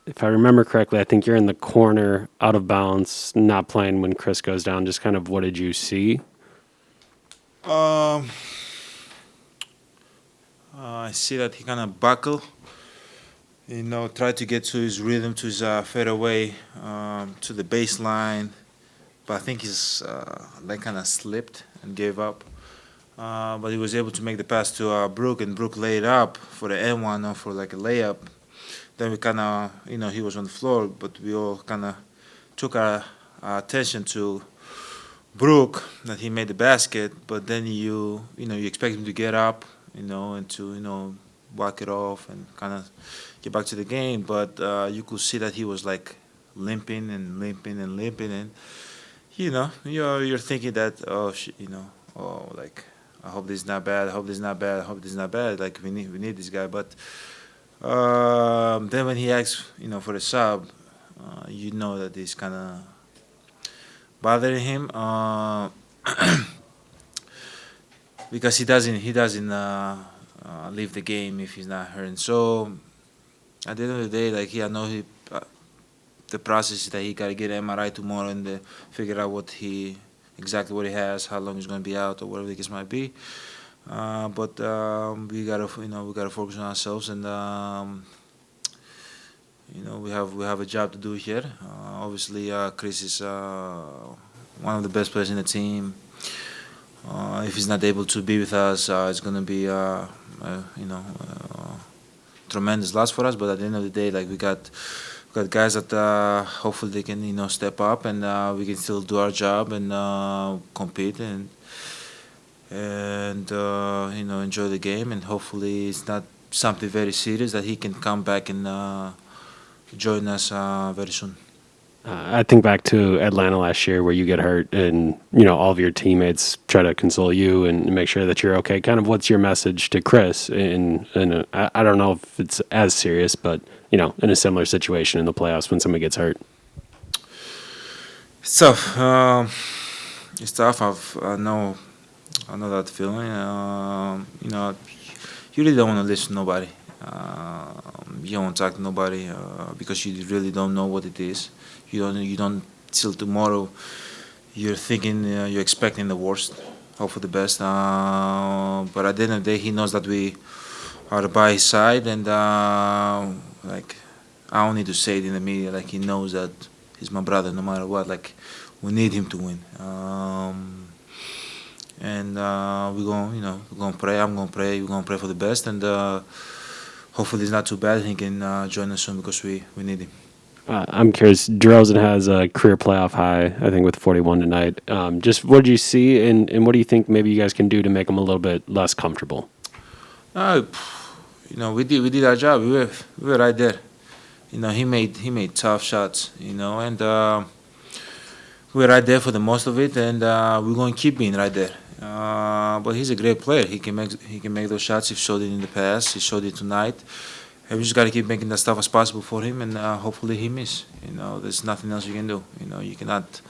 if I remember correctly, I think you're in the corner, out of bounds, not playing when Chris goes down. Just kind of what did you see? Um, I see that he kind of buckle. Try to get to his rhythm, to his fadeaway, to the baseline. But I think his leg kind of slipped and gave up. But he was able to make the pass to Brook, and Brook laid up for the N1 or for like a layup. Then we kind of, he was on the floor, but we all kind of took our attention to Brook that he made the basket. But then you expect him to get up, and to walk it off and kind of get back to the game. But you could see that he was like limping and limping and limping, and you're thinking that like I hope this is not bad. I hope this is not bad. I hope this is not bad. Like we need this guy. But then when he asks for the sub, you know that it's kind of bothering him because he doesn't leave the game if he's not hurt. So at the end of the day, like I know the process is that he got to get MRI tomorrow and figure out exactly what he has, how long he's going to be out, or whatever the case might be. But we gotta focus on ourselves, and we have a job to do here. Obviously, Chris is one of the best players in the team. If he's not able to be with us, it's gonna be tremendous loss for us. But at the end of the day, like we got guys that hopefully they can step up, and we can still do our job and compete and enjoy the game, and hopefully it's not something very serious, that he can come back and join us very soon. I think back to Atlanta last year where you get hurt and, all of your teammates try to console you and make sure that you're okay. Kind of what's your message to Chris? I don't know if it's as serious, but, in a similar situation in the playoffs when somebody gets hurt. It's tough. It's tough. I know that feeling. You really don't want to listen to nobody. You don't want to talk to nobody because you really don't know what it is. You don't till tomorrow. You're thinking, you're expecting the worst, hope for the best. But at the end of the day, he knows that we are by his side, and like I don't need to say it in the media. Like he knows that he's my brother, no matter what. Like we need him to win. And we're gonna pray. I'm gonna pray. We're gonna pray for the best, and hopefully it's not too bad. He can join us soon because we need him. I'm curious. DeRozan has a career playoff high, I think, with 41 tonight. Just what did you see, and what do you think maybe you guys can do to make him a little bit less comfortable? Uh, we did our job. We were right there. He made tough shots. And we were right there for the most of it, and we're going to keep being right there. But he's a great player. He can make those shots. He showed it in the past. He showed it tonight. And we just got to keep making that stuff as possible for him, and hopefully he miss. There's nothing else you can do. You cannot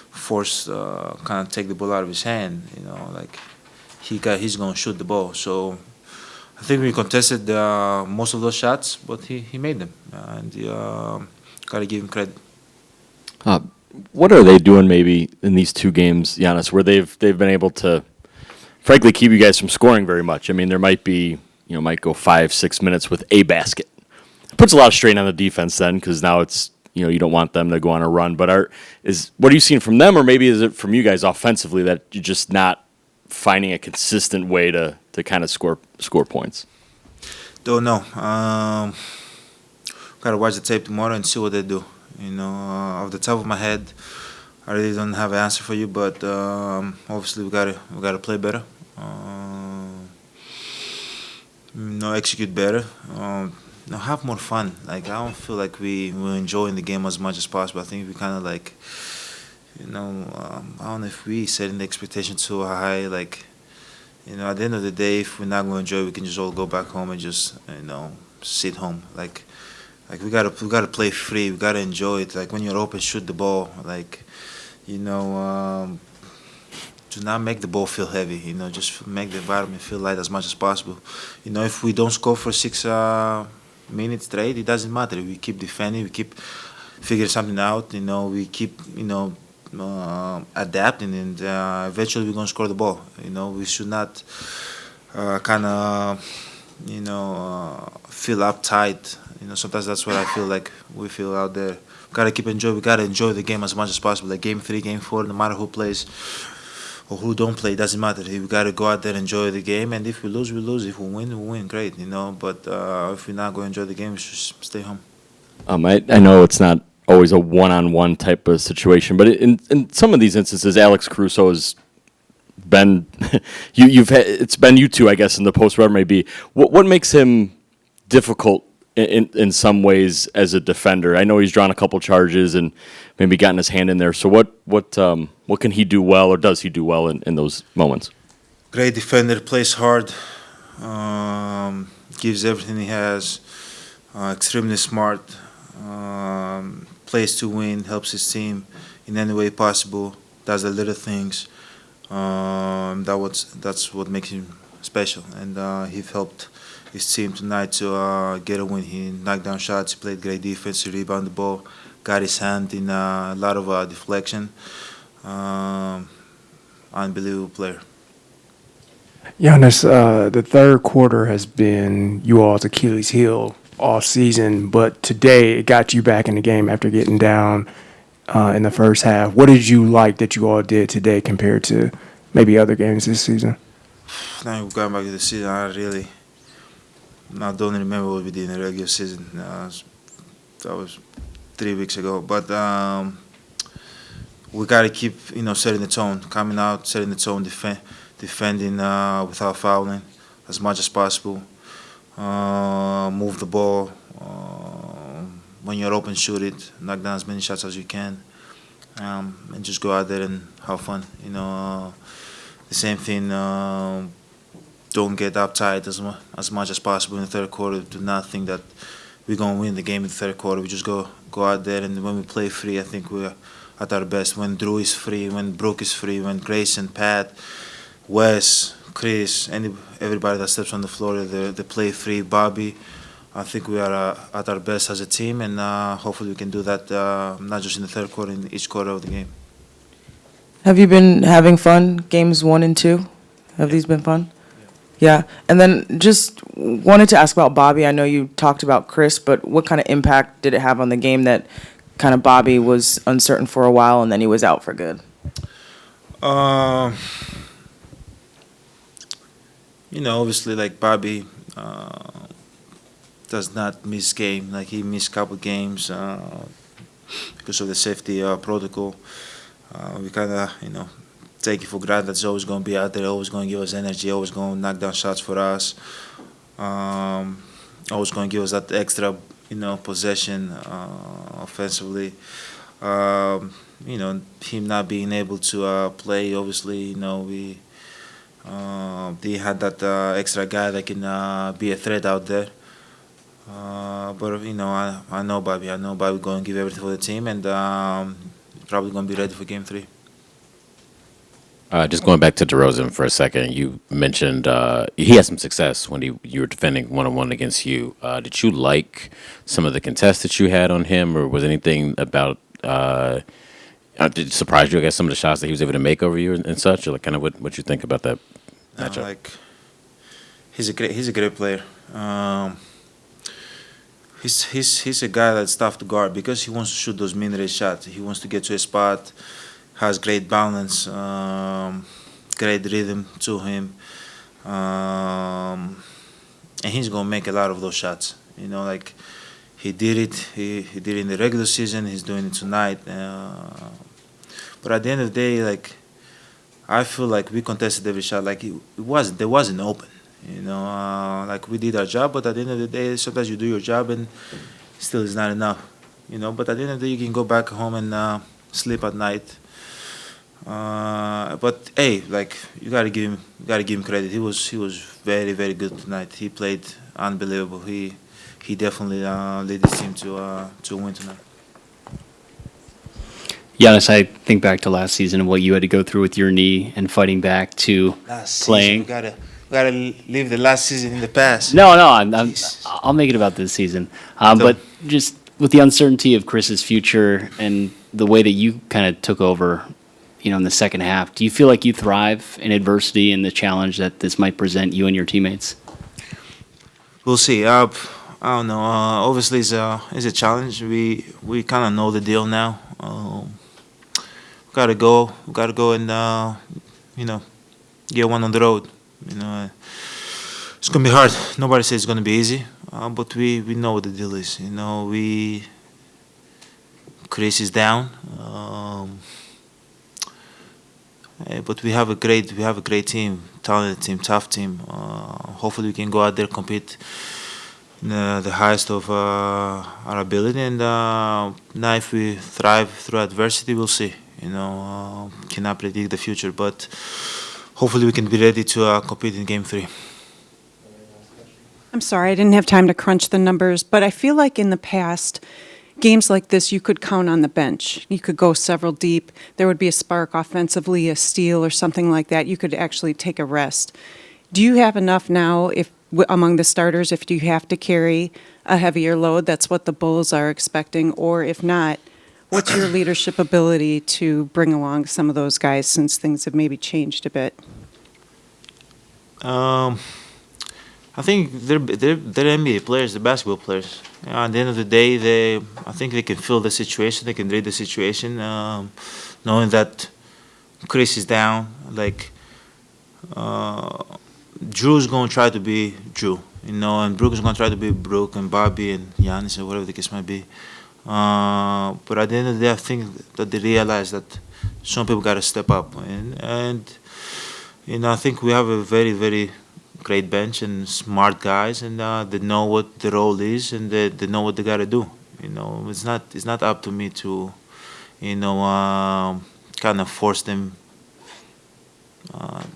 force kind of take the ball out of his hand. Like he's going to shoot the ball. So I think we contested most of those shots, but he made them, and got to give him credit. Uh, what are they doing maybe in these two games, Giannis, where they've been able to, frankly, keep you guys from scoring very much? I mean, there might be, might go 5-6 minutes with a basket. It puts a lot of strain on the defense then, because now it's, you don't want them to go on a run. But what are you seeing from them, or maybe is it from you guys offensively that you're just not finding a consistent way to kind of score points? Don't know. Gotta watch the tape tomorrow and see what they do. Off the top of my head, I really don't have an answer for you, but obviously we gotta play better. Execute better. Have more fun. Like I don't feel like we're enjoying the game as much as possible. I think we kind of like, I don't know if we setting the expectation too high. Like, at the end of the day, if we're not going to enjoy, we can just all go back home and just sit home. Like we gotta play free. We gotta enjoy it. Like when you're open, shoot the ball. Like, do not make the ball feel heavy. Just make the environment feel light as much as possible. If we don't score for minutes straight, it doesn't matter. We keep defending, we keep figuring something out. We keep adapting, and eventually we're gonna score the ball. We should not kind of feel uptight. Sometimes that's what I feel like we feel out there. Gotta keep enjoy. We gotta enjoy the game as much as possible. Like game 3, game 4, no matter who plays or who don't play, it doesn't matter. We gotta go out there and enjoy the game. And if we lose, we lose. If we win, we win. Great, But if we're not going to enjoy the game, we should stay home. I know it's not always a one-on-one type of situation, but in some of these instances, Alex Caruso has been it's been you two, I guess, in the post, whatever it may be. What makes him difficult in some ways as a defender? I know he's drawn a couple charges and maybe gotten his hand in there. So what can he do well, or does he do well in those moments? Great defender, plays hard, gives everything he has. Extremely smart, plays to win, helps his team in any way possible. Does the little things. That's what makes him special, and he helped his team tonight to get a win. He knocked down shots, he played great defense, he rebounded the ball, got his hand in a lot of deflection. Unbelievable player. Giannis, the third quarter has been you all's Achilles heel all season, but today it got you back in the game after getting down in the first half. What did you like that you all did today compared to maybe other games this season? Now we've gone back to the season. I don't remember what we did in the regular season. That was 3 weeks ago. But we got to keep, setting the tone, coming out, setting the tone, defending without fouling as much as possible. Move the ball. When you're open, shoot it. Knock down as many shots as you can. And just go out there and have fun. The same thing. Don't get uptight as much as possible in the third quarter. Do not think that we're gonna win the game in the third quarter. We just go out there, and when we play free, I think we're at our best. When Drew is free, when Brooke is free, when Grayson, Pat, Wes, Chris, everybody that steps on the floor, they play free. Bobby, I think we are at our best as a team, and hopefully we can do that not just in the third quarter, in each quarter of the game. Have you been having fun, games 1 and 2? Have these been fun? Yeah. And then just wanted to ask about Bobby. I know you talked about Chris, but what kind of impact did it have on the game that kind of Bobby was uncertain for a while and then he was out for good? Obviously, like Bobby does not miss game. Like he missed a couple games because of the safety protocol. We kind of, take it for granted that he's always going to be out there, always going to give us energy, always going to knock down shots for us, always going to give us that extra, possession offensively. Him not being able to play, obviously, they had that extra guy that can be a threat out there. But I know Bobby. I know Bobby going to give everything for the team, and probably going to be ready for Game 3. Just going back to DeRozan for a second, you mentioned he had some success when you were defending one-on-one against you. Did you like some of the contests that you had on him, or was anything about did it surprise you? I guess some of the shots that he was able to make over you and such, or like kind of what you think about that matchup? He's a great player. He's a guy that's tough to guard because he wants to shoot those mid-range shots. He wants to get to a spot. Has great balance, great rhythm to him, and he's gonna make a lot of those shots. Like he did it. He did it in the regular season. He's doing it tonight. But at the end of the day, like I feel like we contested every shot. Like there wasn't open. Like we did our job. But at the end of the day, sometimes you do your job and still it's not enough. But at the end of the day, you can go back home and sleep at night. But hey, like you gotta give him credit. He was very, very good tonight. He played unbelievable. He definitely led his team to win tonight. Giannis, I think back to last season and what you had to go through with your knee and fighting back to Last playing. season, gotta leave the last season in the past. No, Jeez. I'll make it about this season. So- But just with the uncertainty of Chris's future and the way that you kind of took over, in the second half, do you feel like you thrive in adversity and the challenge that this might present you and your teammates? We'll see. I don't know. Obviously, it's a challenge. We kind of know the deal now. Gotta go and get one on the road. It's gonna be hard. Nobody says it's gonna be easy, but we know what the deal is. Chris is down, but we have a great team, talented team, tough team. Hopefully, we can go out there compete the highest of our ability, and now if we thrive through adversity, we'll see. Cannot predict the future, but hopefully we can be ready to compete in Game 3. I'm sorry, I didn't have time to crunch the numbers, but I feel like in the past, games like this, you could count on the bench. You could go several deep. There would be a spark offensively, a steal or something like that. You could actually take a rest. Do you have enough now among the starters if you have to carry a heavier load? That's what the Bulls are expecting. Or if not, what's your leadership ability to bring along some of those guys since things have maybe changed a bit? I think they're NBA players, they're basketball players. At the end of the day, I think they can feel the situation, they can read the situation, knowing that Chris is down. Drew's gonna try to be Drew, and Brooke is gonna try to be Brooke, and Bobby and Giannis or whatever the case might be. But at the end of the day, I think that they realize that some people gotta step up, and I think we have a very, very great bench and smart guys, and they know what the role is, and they know what they gotta do. It's not up to me to, kind of force them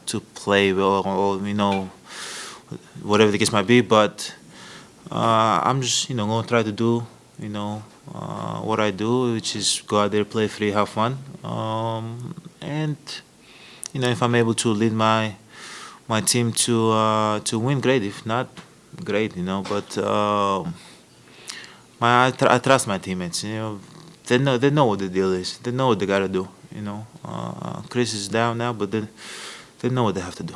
to play or whatever the case might be. But I'm just gonna try to do what I do, which is go out there, play free, have fun, and if I'm able to lead my team to win, great. If not, great. But I trust my teammates. They know what the deal is. They know what they gotta do. Chris is down now, but they know what they have to do.